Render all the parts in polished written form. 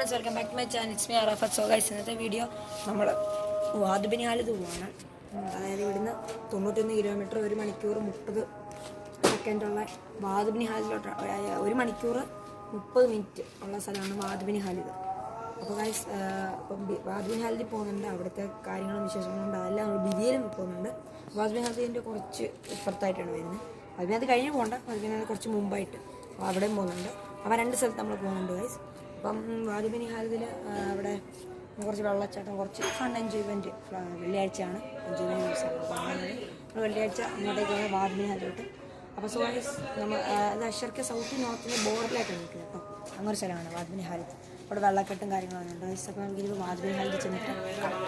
Friends, welcome back to my channel. It's me Arafat. So guys, ഇന്നത്തെ video നമ്മൾ വാദ് bin Khalid പോവാണ്. അതായത് ഇവിടുന്ന് 91 കിലോമീറ്റർ 1 മണിക്കൂർ 30 സെക്കൻഡുള്ള വാദ് ബിൻ ഖാലിദിലോട്ട് 1 മണിക്കൂർ 30 മിനിറ്റ് ഉള്ള സ്ഥലമാണ് വാദ് ബിൻ ഖാലിദ്. അപ്പോൾ ഗൈസ്, വാദ് ബിൻ ഖാലിദിൽ പോകുന്നുണ്ട്. അവിടുത്തെ കാര്യങ്ങളും വിശേഷങ്ങളും ഉണ്ട്. അതെല്ലാം നമ്മൾ ബിദിയയിലും പോകുന്നുണ്ട്. വാദ് ബിൻ ഖാലിദിൻ്റെ കുറച്ച് ഇപ്പുറത്തായിട്ടാണ് വരുന്നത്. അതിനകത്ത് കഴിഞ്ഞ് പോകണ്ട, അതിനകത്ത് കുറച്ച് മുമ്പായിട്ട് അവിടെയും പോകുന്നുണ്ട്. അപ്പോൾ 2 സ്ഥലത്ത് നമ്മൾ പോകുന്നുണ്ട് ഗൈസ്. അപ്പം വാദ് ബിൻ ഖാലിദിൽ അവിടെ കുറച്ച് വെള്ളച്ചാട്ടം, കുറച്ച് ഫൺ എൻജോയ്മെൻറ്റ്. വെള്ളിയാഴ്ചയാണ് എൻജോയ്മെൻറ്റ് ദിവസമാണ്. അപ്പോൾ നമ്മൾ വെള്ളിയാഴ്ച അങ്ങോട്ടേക്ക് പോകുന്നത് വാദ് ബിൻ ഖാലിദിലോട്ട്. അപ്പോൾ സോ ഗൈസ്, നമ്മൾ അത് അഷർക്ക് സൗത്ത് നോർത്തിൻ്റെ ബോർഡറിലായിട്ടാണ് നിൽക്കുന്നത്. അപ്പം അങ്ങനെ സ്ഥലമാണ് വാദ് ബിൻ ഖാലിദ്. അവിടെ വെള്ളക്കെട്ടും കാര്യങ്ങളാണ് ഉണ്ട് ഗൈസ്. അപ്പോൾ നമുക്കിത് വാദ് ബിൻ ഖാലിദിൽ ചെന്നിട്ട് കാണാം.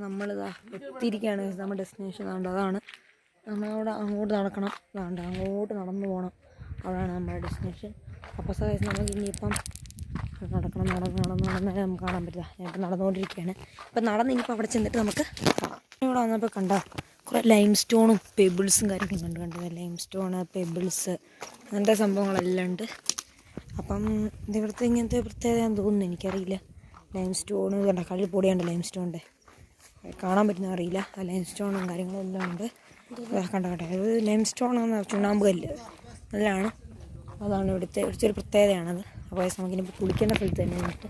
നമ്മളിതാ എത്തിയിരിക്കുകയാണ്. നമ്മുടെ ഡെസ്റ്റിനേഷൻ അതാണ്. നമ്മളവിടെ അങ്ങോട്ട് നടക്കണം. അങ്ങോട്ട് നടന്നു പോകണം. അവിടെയാണ് നമ്മുടെ ഡെസ്റ്റിനേഷൻ. അപ്പോൾ സൈസ് നമുക്ക് ഇനിയിപ്പം നടന്ന് നമുക്ക് കാണാൻ പറ്റില്ല. ഞാനിപ്പോൾ നടന്നുകൊണ്ടിരിക്കുകയാണ്. ഇപ്പം ഇനിയിപ്പോൾ അവിടെ ചെന്നിട്ട് നമുക്ക് കാണാം. ഇവിടെ വന്നപ്പോൾ കണ്ട കുറേ ലൈം സ്റ്റോണും പെബിൾസും കാര്യങ്ങളും കണ്ടത്. ലൈം സ്റ്റോണ്, പെബിൾസ്, അങ്ങനത്തെ സംഭവങ്ങളെല്ലാം ഉണ്ട്. അപ്പം ഇതിവിടുത്തെ ഇങ്ങനത്തെ പ്രത്യേകതയാണെന്ന് തോന്നുന്നു, എനിക്കറിയില്ല. ലൈം സ്റ്റോണ് കണ്ട, കല്ല് പൊടിയുണ്ട് ലൈം സ്റ്റോണിൻ്റെ. കാണാൻ പറ്റുന്ന അറിയില്ല. ലൈം സ്റ്റോണും കാര്യങ്ങളും എല്ലാം ഉണ്ട്. കണ്ടേ, അത് ലൈം സ്റ്റോൺ എന്ന ചുണ്ണാമ്പ് കല്ല് നല്ലതാണ്. അതാണ് ഇവിടുത്തെ ഒരു പ്രത്യേകതയാണത്. അപ്പോൾ നമുക്കിനിപ്പോൾ കുളിക്കേണ്ട സ്ഥലത്ത് തന്നെ നിന്നിട്ട്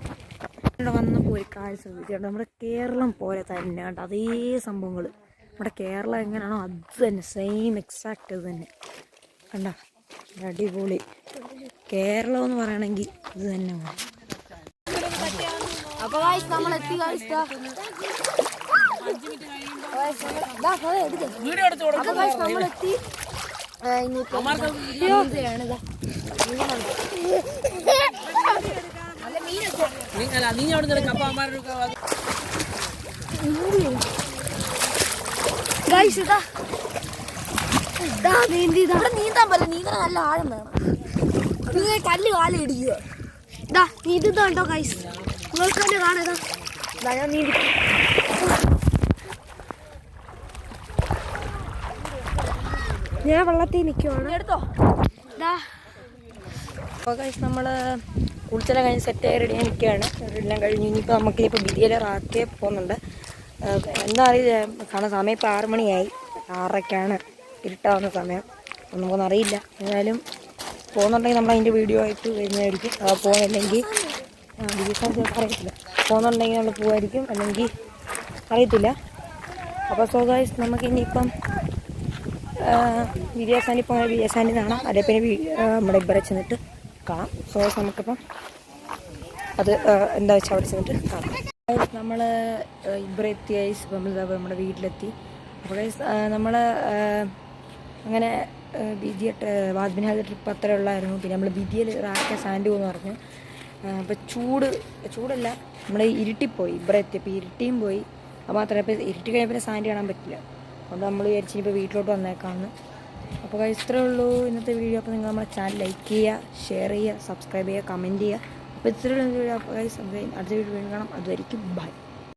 ഇവിടെ വന്നപ്പോൾ ഒരു കാഴ്ച ശ്രദ്ധിച്ചിട്ടുണ്ട്. നമ്മുടെ കേരളം പോലെ തന്നെ കേട്ടോ, അതേ സംഭവങ്ങൾ. നമ്മുടെ കേരളം എങ്ങനെയാണോ അത് തന്നെ, സെയിം എക്സാക്റ്റ് അത് തന്നെ. കണ്ട, അടിപൊളി. കേരളം എന്ന് പറയണമെങ്കിൽ ഇത് തന്നെ. അപ്പോൾ നമ്മളെത്തി നമ്മളെത്തി. നീന്താൻ പോലെ നീന്താൻ നല്ല ആഴം വേണം. കല്ല് കാലം ഇടിക്കുക. ഇതാ നീന്തുന്നുണ്ടോ ഗൈസ്? നിങ്ങൾക്ക് തന്നെ കാണാ. ഞാൻ നീന്തി. ഞാൻ വെള്ളത്തിൽ നിൽക്കുവാണ്. എടുത്തോ. അപ്പോൾ ഗൈസ്, നമ്മൾ കുളിച്ചെല്ലാം കഴിഞ്ഞ് സെറ്റായി റെഡിയായി നിൽക്കുകയാണ്. എല്ലാം കഴിഞ്ഞ് ഇനിയിപ്പോൾ നമുക്കിപ്പോൾ ബിരിയാണി റാക്കേ പോകുന്നുണ്ട്. എന്താ അറിയില്ല, കാരണം സമയം ഇപ്പോൾ 6 മണിയായി. 6:30 ഇരുട്ടാവുന്ന സമയം. നമുക്കൊന്നും അറിയില്ല. ഏതായാലും പോകുന്നുണ്ടെങ്കിൽ നമ്മൾ അതിൻ്റെ വീഡിയോ ആയിട്ട് വരുന്നതായിരിക്കും. പോകുന്നില്ലെങ്കിൽ അറിയത്തില്ല. പോകുന്നുണ്ടെങ്കിൽ നമ്മൾ പോകുമായിരിക്കും, അല്ലെങ്കിൽ അറിയത്തില്ല. അപ്പോൾ സോ ഗൈസ്, നമുക്കിനിയിപ്പം വിജയസാനി പോകുന്ന വിജയസാനി കാണാം. അതേ പിന്നെ നമ്മുടെ ഇവിടെ ചെന്നിട്ട് കാണാം. സോ നമുക്കിപ്പം അത് എന്താ വെച്ചാൽ അവിടെ ചെന്നിട്ട് കാണാം. നമ്മൾ ഇവിടെ എത്തി ഗൈസ്. ഇപ്പം നമ്മുടെ വീട്ടിലെത്തി. അപ്പോൾ ഗൈസ്, നമ്മൾ അങ്ങനെ വാദ് ബിൻ ഖാലിദ് ട്രിപ്പ് അത്ര ഉള്ളായിരുന്നു. പിന്നെ നമ്മൾ ബിദിയയിൽ റാക്ക സാൻഡ് പോകുമെന്ന് പറഞ്ഞു. അപ്പോൾ ചൂടല്ല, നമ്മൾ ഇരുട്ടിപ്പോയി. ഇവിടെ എത്തിയപ്പോൾ ഇരുട്ടിയും പോയി. അപ്പോൾ മാത്രമല്ല, ഇപ്പോൾ ഇരുട്ടി കഴിഞ്ഞപ്പോൾ സാൻഡ് കാണാൻ പറ്റില്ല. അതുകൊണ്ട് നമ്മൾ വിചാരിച്ചു ഇപ്പോൾ വീട്ടിലോട്ട് വന്നേക്കാമെന്ന്. അപ്പോൾ ഇത്രയേ ഉള്ളൂ ഇന്നത്തെ വീഡിയോ. അപ്പോൾ നിങ്ങൾ നമ്മുടെ ചാനൽ ലൈക്ക് ചെയ്യുക, ഷെയർ ചെയ്യുക, സബ്സ്ക്രൈബ് ചെയ്യുക, കമൻറ്റ് ചെയ്യുക. അപ്പോൾ ഇത്രയുള്ള വീഡിയോ. അപ്പോൾ അടുത്ത വീഡിയോ വീണ്ടും കാണാം. അതുവരെയ്ക്കും ബൈ.